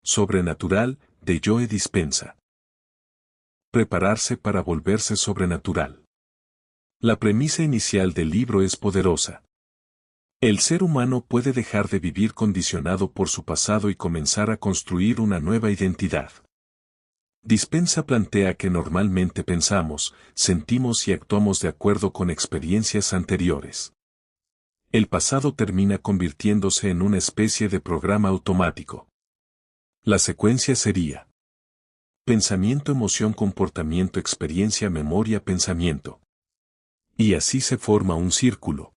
Sobrenatural, de Joe Dispenza. Prepararse para volverse sobrenatural. La premisa inicial del libro es poderosa. El ser humano puede dejar de vivir condicionado por su pasado y comenzar a construir una nueva identidad. Dispenza plantea que normalmente pensamos, sentimos y actuamos de acuerdo con experiencias anteriores. El pasado termina convirtiéndose en una especie de programa automático. La secuencia sería: pensamiento, emoción, comportamiento, experiencia, memoria, pensamiento. Y así se forma un círculo.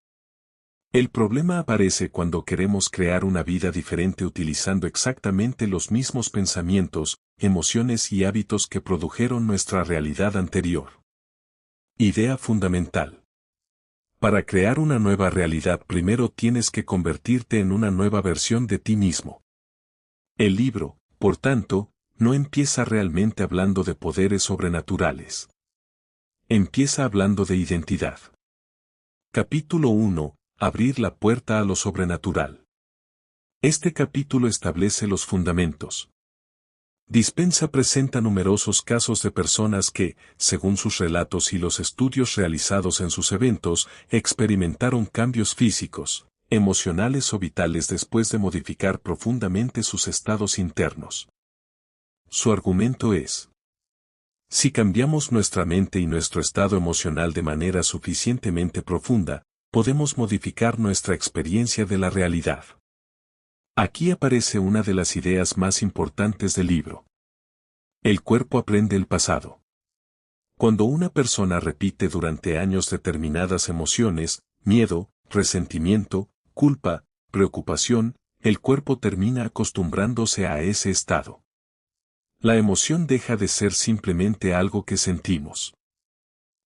El problema aparece cuando queremos crear una vida diferente utilizando exactamente los mismos pensamientos, emociones y hábitos que produjeron nuestra realidad anterior. Idea fundamental. Para crear una nueva realidad primero tienes que convertirte en una nueva versión de ti mismo. El libro, por tanto, no empieza realmente hablando de poderes sobrenaturales. Empieza hablando de identidad. Capítulo 1. Abrir la puerta a lo sobrenatural. Este capítulo establece los fundamentos. Dispenza presenta numerosos casos de personas que, según sus relatos y los estudios realizados en sus eventos, experimentaron cambios físicos, emocionales o vitales después de modificar profundamente sus estados internos. Su argumento es: si cambiamos nuestra mente y nuestro estado emocional de manera suficientemente profunda, podemos modificar nuestra experiencia de la realidad. Aquí aparece una de las ideas más importantes del libro. El cuerpo aprende el pasado. Cuando una persona repite durante años determinadas emociones, miedo, resentimiento, culpa, preocupación, el cuerpo termina acostumbrándose a ese estado. La emoción deja de ser simplemente algo que sentimos.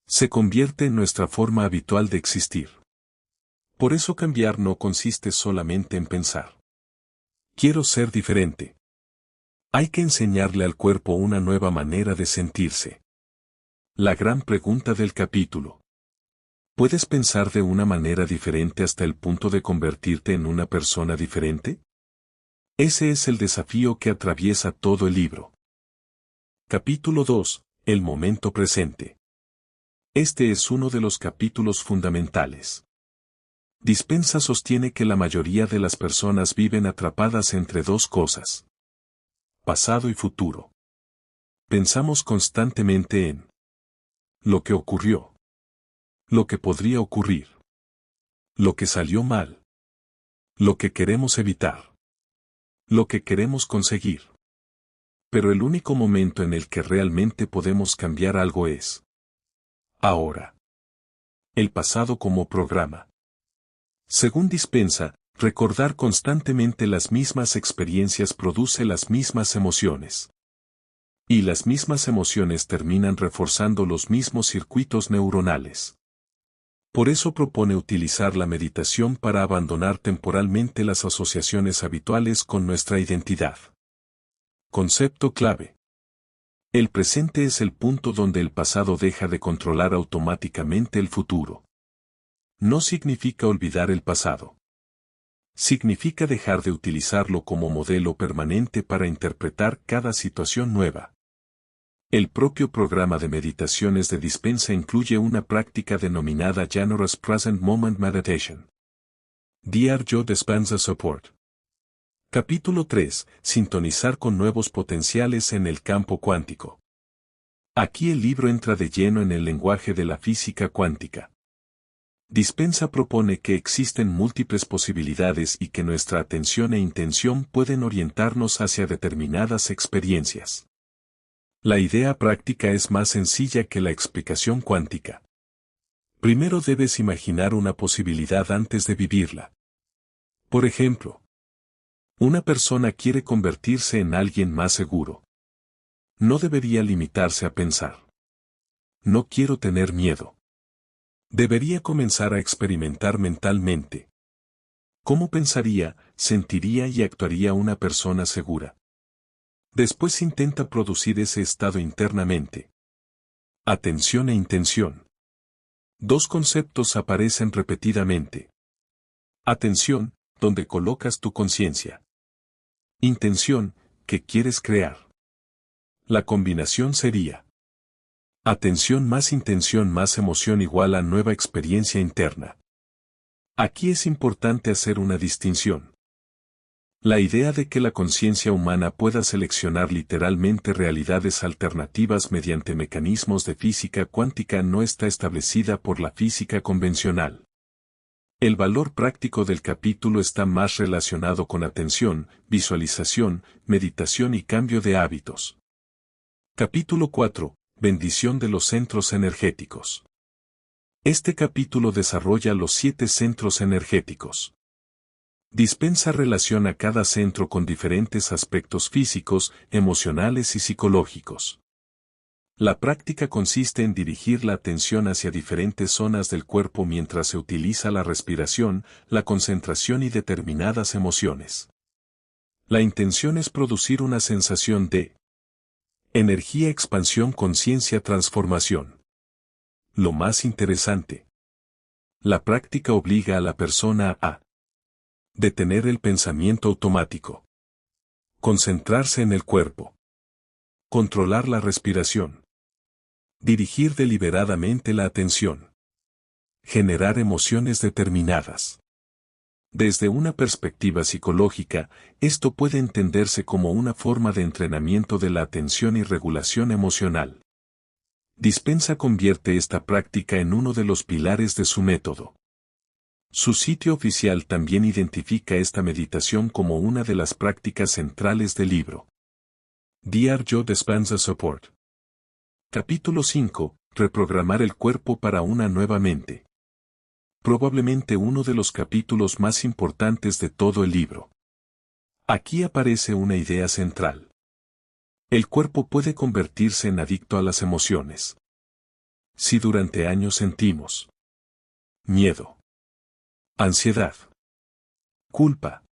Se convierte en nuestra forma habitual de existir. Por eso cambiar no consiste solamente en pensar: quiero ser diferente. Hay que enseñarle al cuerpo una nueva manera de sentirse. La gran pregunta del capítulo: ¿puedes pensar de una manera diferente hasta el punto de convertirte en una persona diferente? Ese es el desafío que atraviesa todo el libro. Capítulo 2. El momento presente. Este es uno de los capítulos fundamentales. Dispenza sostiene que la mayoría de las personas viven atrapadas entre dos cosas: pasado y futuro. Pensamos constantemente en lo que ocurrió, lo que podría ocurrir, lo que salió mal, lo que queremos evitar, lo que queremos conseguir. Pero el único momento en el que realmente podemos cambiar algo es ahora. El pasado como programa. Según Dispenza, recordar constantemente las mismas experiencias produce las mismas emociones. Y las mismas emociones terminan reforzando los mismos circuitos neuronales. Por eso propone utilizar la meditación para abandonar temporalmente las asociaciones habituales con nuestra identidad. Concepto clave. El presente es el punto donde el pasado deja de controlar automáticamente el futuro. No significa olvidar el pasado. Significa dejar de utilizarlo como modelo permanente para interpretar cada situación nueva. El propio programa de meditaciones de Dispenza incluye una práctica denominada Generous Present Moment Meditation. Dr. Joe Dispenza Support. Capítulo 3. Sintonizar con nuevos potenciales en el campo cuántico. Aquí el libro entra de lleno en el lenguaje de la física cuántica. Dispenza propone que existen múltiples posibilidades y que nuestra atención e intención pueden orientarnos hacia determinadas experiencias. La idea práctica es más sencilla que la explicación cuántica. Primero debes imaginar una posibilidad antes de vivirla. Por ejemplo, una persona quiere convertirse en alguien más seguro. No debería limitarse a pensar: no quiero tener miedo. Debería comenzar a experimentar mentalmente. ¿Cómo pensaría, sentiría y actuaría una persona segura? Después intenta producir ese estado internamente. Atención e intención. Dos conceptos aparecen repetidamente. Atención, donde colocas tu conciencia. Intención, que quieres crear. La combinación sería atención más intención más emoción igual a nueva experiencia interna. Aquí es importante hacer una distinción. La idea de que la conciencia humana pueda seleccionar literalmente realidades alternativas mediante mecanismos de física cuántica no está establecida por la física convencional. El valor práctico del capítulo está más relacionado con atención, visualización, meditación y cambio de hábitos. Capítulo 4. Bendición de los centros energéticos. Este capítulo desarrolla los 7 centros energéticos. Dispensa relación a cada centro con diferentes aspectos físicos, emocionales y psicológicos. La práctica consiste en dirigir la atención hacia diferentes zonas del cuerpo mientras se utiliza la respiración, la concentración y determinadas emociones. La intención es producir una sensación de energía, expansión, conciencia, transformación. Lo más interesante. La práctica obliga a la persona a detener el pensamiento automático. Concentrarse en el cuerpo. Controlar la respiración. Dirigir deliberadamente la atención. Generar emociones determinadas. Desde una perspectiva psicológica, esto puede entenderse como una forma de entrenamiento de la atención y regulación emocional. Dispensa convierte esta práctica en uno de los pilares de su método. Su sitio oficial también identifica esta meditación como una de las prácticas centrales del libro. Dr. Joe Dispenza Support. Capítulo 5. Reprogramar el cuerpo para una nueva mente. Probablemente uno de los capítulos más importantes de todo el libro. Aquí aparece una idea central. El cuerpo puede convertirse en adicto a las emociones. Si durante años sentimos miedo, ansiedad, culpa,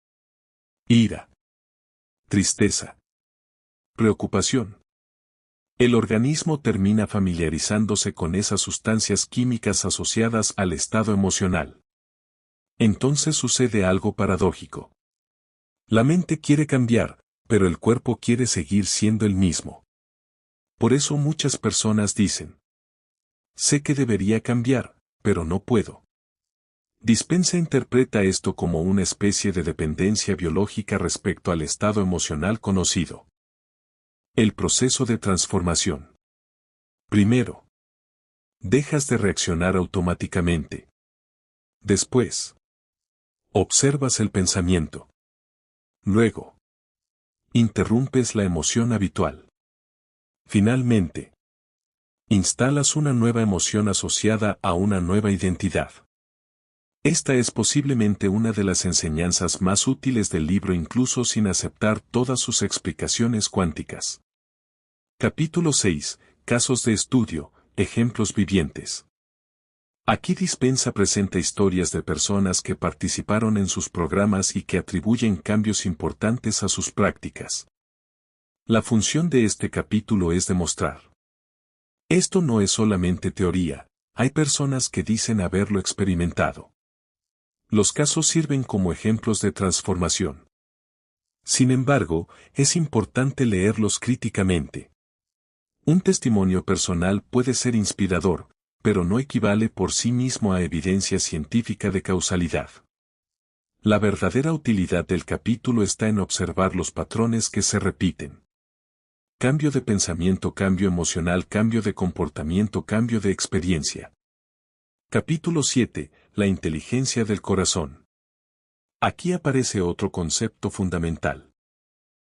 ira, tristeza, preocupación, el organismo termina familiarizándose con esas sustancias químicas asociadas al estado emocional. Entonces sucede algo paradójico. La mente quiere cambiar, pero el cuerpo quiere seguir siendo el mismo. Por eso muchas personas dicen: sé que debería cambiar, pero no puedo. Dispenza interpreta esto como una especie de dependencia biológica respecto al estado emocional conocido. El proceso de transformación. Primero, dejas de reaccionar automáticamente. Después, observas el pensamiento. Luego, interrumpes la emoción habitual. Finalmente, instalas una nueva emoción asociada a una nueva identidad. Esta es posiblemente una de las enseñanzas más útiles del libro incluso sin aceptar todas sus explicaciones cuánticas. Capítulo 6. Casos de estudio, ejemplos vivientes. Aquí Dispenza presenta historias de personas que participaron en sus programas y que atribuyen cambios importantes a sus prácticas. La función de este capítulo es demostrar. Esto no es solamente teoría, hay personas que dicen haberlo experimentado. Los casos sirven como ejemplos de transformación. Sin embargo, es importante leerlos críticamente. Un testimonio personal puede ser inspirador, pero no equivale por sí mismo a evidencia científica de causalidad. La verdadera utilidad del capítulo está en observar los patrones que se repiten. Cambio de pensamiento, cambio emocional, cambio de comportamiento, cambio de experiencia. Capítulo 7. La inteligencia del corazón. Aquí aparece otro concepto fundamental.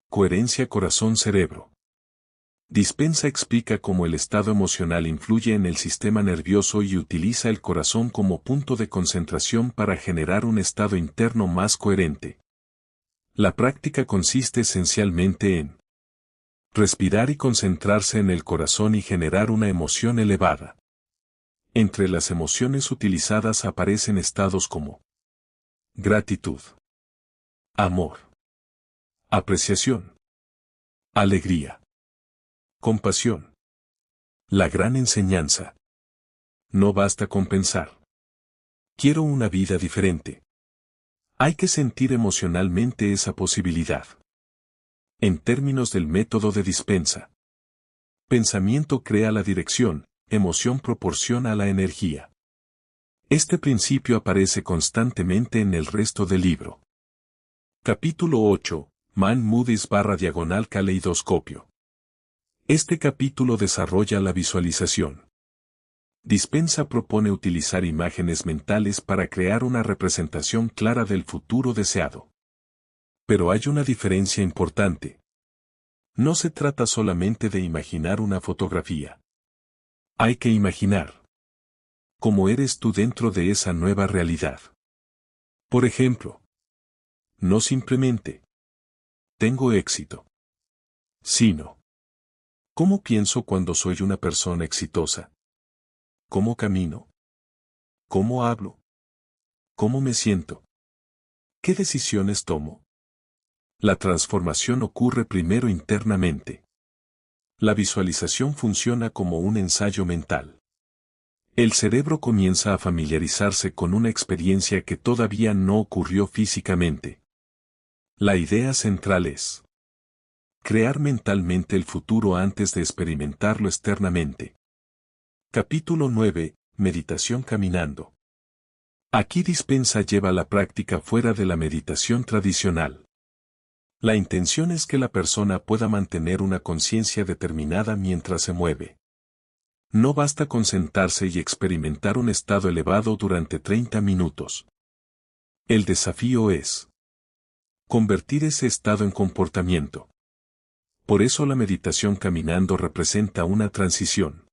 Coherencia corazón-cerebro. Dispenza explica cómo el estado emocional influye en el sistema nervioso y utiliza el corazón como punto de concentración para generar un estado interno más coherente. La práctica consiste esencialmente en respirar y concentrarse en el corazón y generar una emoción elevada. Entre las emociones utilizadas aparecen estados como gratitud, amor, apreciación, alegría, compasión. La gran enseñanza. No basta con pensar. Quiero una vida diferente. Hay que sentir emocionalmente esa posibilidad. En términos del método de Dispensa. Pensamiento crea la dirección, emoción proporciona la energía. Este principio aparece constantemente en el resto del libro. Capítulo 8. Man Moody's / caleidoscopio. Este capítulo desarrolla la visualización. Dispensa propone utilizar imágenes mentales para crear una representación clara del futuro deseado. Pero hay una diferencia importante. No se trata solamente de imaginar una fotografía. Hay que imaginar cómo eres tú dentro de esa nueva realidad. Por ejemplo, no simplemente tengo éxito, sino ¿cómo pienso cuando soy una persona exitosa? ¿Cómo camino? ¿Cómo hablo? ¿Cómo me siento? ¿Qué decisiones tomo? La transformación ocurre primero internamente. La visualización funciona como un ensayo mental. El cerebro comienza a familiarizarse con una experiencia que todavía no ocurrió físicamente. La idea central es crear mentalmente el futuro antes de experimentarlo externamente. Capítulo 9. Meditación caminando. Aquí Dispensa lleva la práctica fuera de la meditación tradicional. La intención es que la persona pueda mantener una conciencia determinada mientras se mueve. No basta con sentarse y experimentar un estado elevado durante 30 minutos. El desafío es convertir ese estado en comportamiento. Por eso la meditación caminando representa una transición.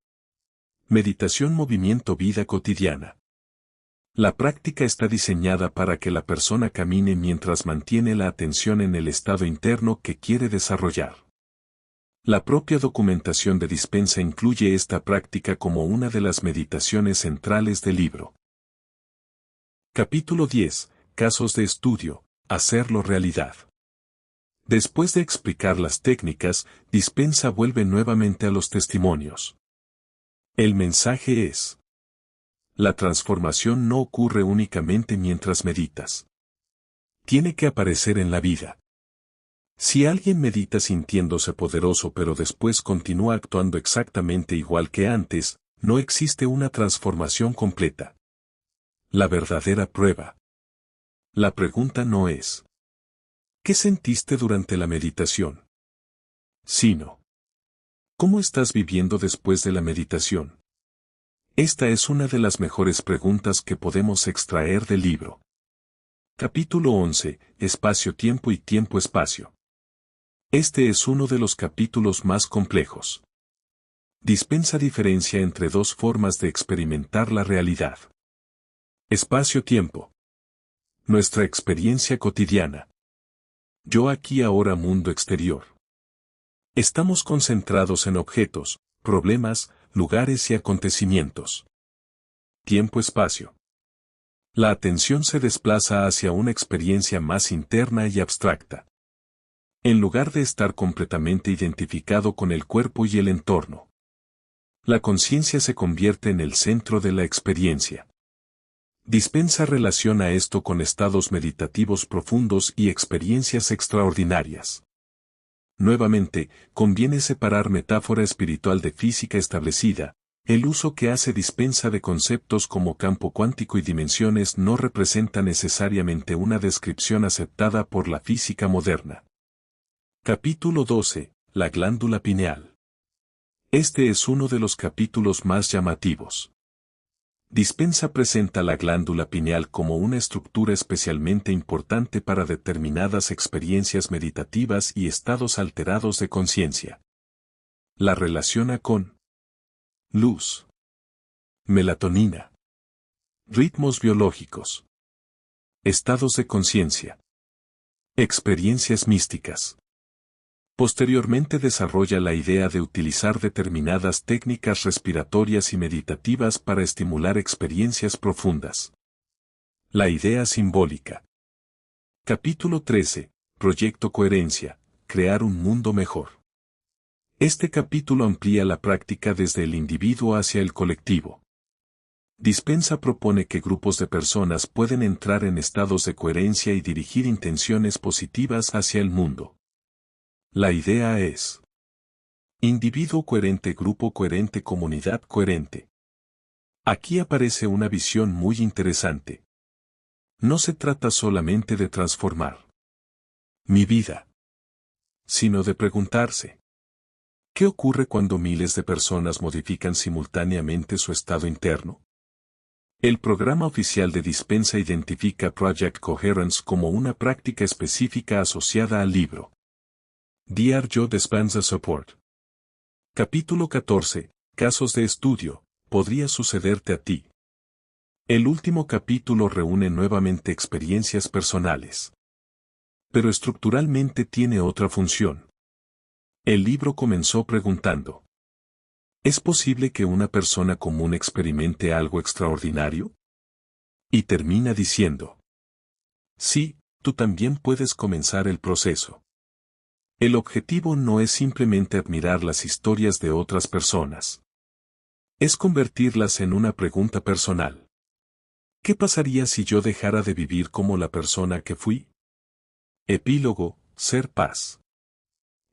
Meditación movimiento vida cotidiana. La práctica está diseñada para que la persona camine mientras mantiene la atención en el estado interno que quiere desarrollar. La propia documentación de Dispensa incluye esta práctica como una de las meditaciones centrales del libro. Capítulo 10. Casos de estudio. Hacerlo realidad. Después de explicar las técnicas, Dispensa vuelve nuevamente a los testimonios. El mensaje es: la transformación no ocurre únicamente mientras meditas. Tiene que aparecer en la vida. Si alguien medita sintiéndose poderoso pero después continúa actuando exactamente igual que antes, no existe una transformación completa. La verdadera prueba. La pregunta no es ¿qué sentiste durante la meditación? Sino ¿cómo estás viviendo después de la meditación? Esta es una de las mejores preguntas que podemos extraer del libro. Capítulo 11. Espacio-tiempo y tiempo-espacio. Este es uno de los capítulos más complejos. Dispensa diferencia entre dos formas de experimentar la realidad. Espacio-tiempo. Nuestra experiencia cotidiana. Yo aquí ahora mundo exterior. Estamos concentrados en objetos, problemas, lugares y acontecimientos. Tiempo-espacio. La atención se desplaza hacia una experiencia más interna y abstracta. En lugar de estar completamente identificado con el cuerpo y el entorno. La conciencia se convierte en el centro de la experiencia. Dispensa relaciona esto con estados meditativos profundos y experiencias extraordinarias. Nuevamente, conviene separar metáfora espiritual de física establecida. El uso que hace Dispensa de conceptos como campo cuántico y dimensiones no representa necesariamente una descripción aceptada por la física moderna. Capítulo 12. La glándula pineal. Este es uno de los capítulos más llamativos. Dispensa presenta la glándula pineal como una estructura especialmente importante para determinadas experiencias meditativas y estados alterados de conciencia. La relaciona con luz, melatonina, ritmos biológicos, estados de conciencia, experiencias místicas. Posteriormente desarrolla la idea de utilizar determinadas técnicas respiratorias y meditativas para estimular experiencias profundas. La idea simbólica. Capítulo 13. Proyecto Coherencia. Crear un mundo mejor. Este capítulo amplía la práctica desde el individuo hacia el colectivo. Dispensa propone que grupos de personas pueden entrar en estados de coherencia y dirigir intenciones positivas hacia el mundo. La idea es: individuo coherente, grupo coherente, comunidad coherente. Aquí aparece una visión muy interesante. No se trata solamente de transformar mi vida, sino de preguntarse: ¿qué ocurre cuando miles de personas modifican simultáneamente su estado interno? El programa oficial de Dispensa identifica Project Coherence como una práctica específica asociada al libro Diario Dispensa Support. Capítulo 14. Casos de estudio. Podría sucederte a ti. El último capítulo reúne nuevamente experiencias personales. Pero estructuralmente tiene otra función. El libro comenzó preguntando: ¿es posible que una persona común experimente algo extraordinario? Y termina diciendo: sí, tú también puedes comenzar el proceso. El objetivo no es simplemente admirar las historias de otras personas. Es convertirlas en una pregunta personal. ¿Qué pasaría si yo dejara de vivir como la persona que fui? Epílogo: ser paz.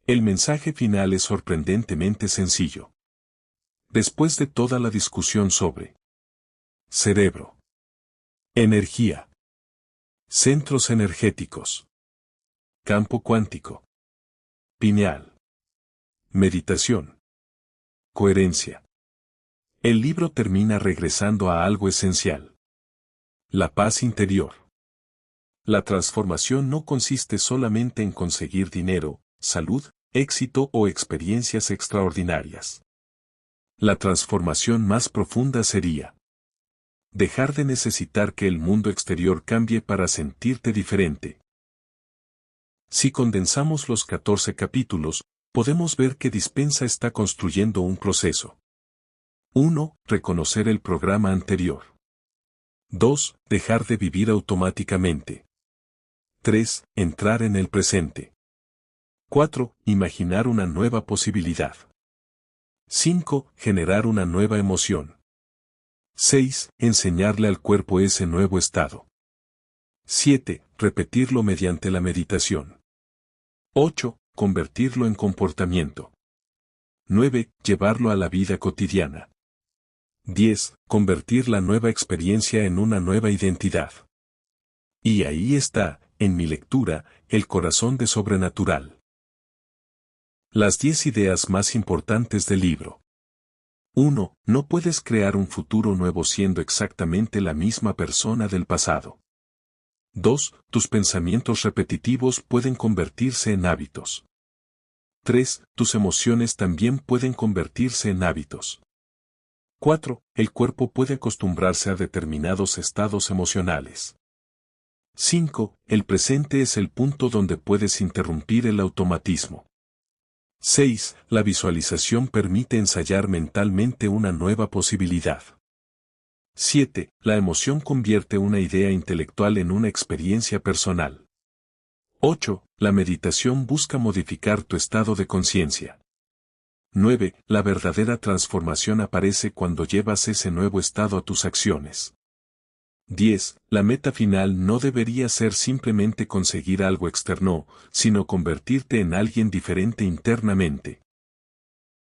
El mensaje final es sorprendentemente sencillo. Después de toda la discusión sobre cerebro, energía, centros energéticos, campo cuántico, pineal, meditación, coherencia, el libro termina regresando a algo esencial: la paz interior. La transformación no consiste solamente en conseguir dinero, salud, éxito o experiencias extraordinarias. La transformación más profunda sería dejar de necesitar que el mundo exterior cambie para sentirte diferente. Si condensamos los 14 capítulos, podemos ver que Dispensa está construyendo un proceso. 1. Reconocer el programa anterior. 2. Dejar de vivir automáticamente. 3. Entrar en el presente. 4. Imaginar una nueva posibilidad. 5. Generar una nueva emoción. 6. Enseñarle al cuerpo ese nuevo estado. 7. Repetirlo mediante la meditación. 8. Convertirlo en comportamiento. 9. Llevarlo a la vida cotidiana. 10. Convertir la nueva experiencia en una nueva identidad. Y ahí está, en mi lectura, el corazón de Sobrenatural. Las 10 ideas más importantes del libro. 1. No puedes crear un futuro nuevo siendo exactamente la misma persona del pasado. 2. Tus pensamientos repetitivos pueden convertirse en hábitos. 3. Tus emociones también pueden convertirse en hábitos. 4. El cuerpo puede acostumbrarse a determinados estados emocionales. 5. El presente es el punto donde puedes interrumpir el automatismo. 6. La visualización permite ensayar mentalmente una nueva posibilidad. 7. La emoción convierte una idea intelectual en una experiencia personal. 8. La meditación busca modificar tu estado de conciencia. 9. La verdadera transformación aparece cuando llevas ese nuevo estado a tus acciones. 10. La meta final no debería ser simplemente conseguir algo externo, sino convertirte en alguien diferente internamente.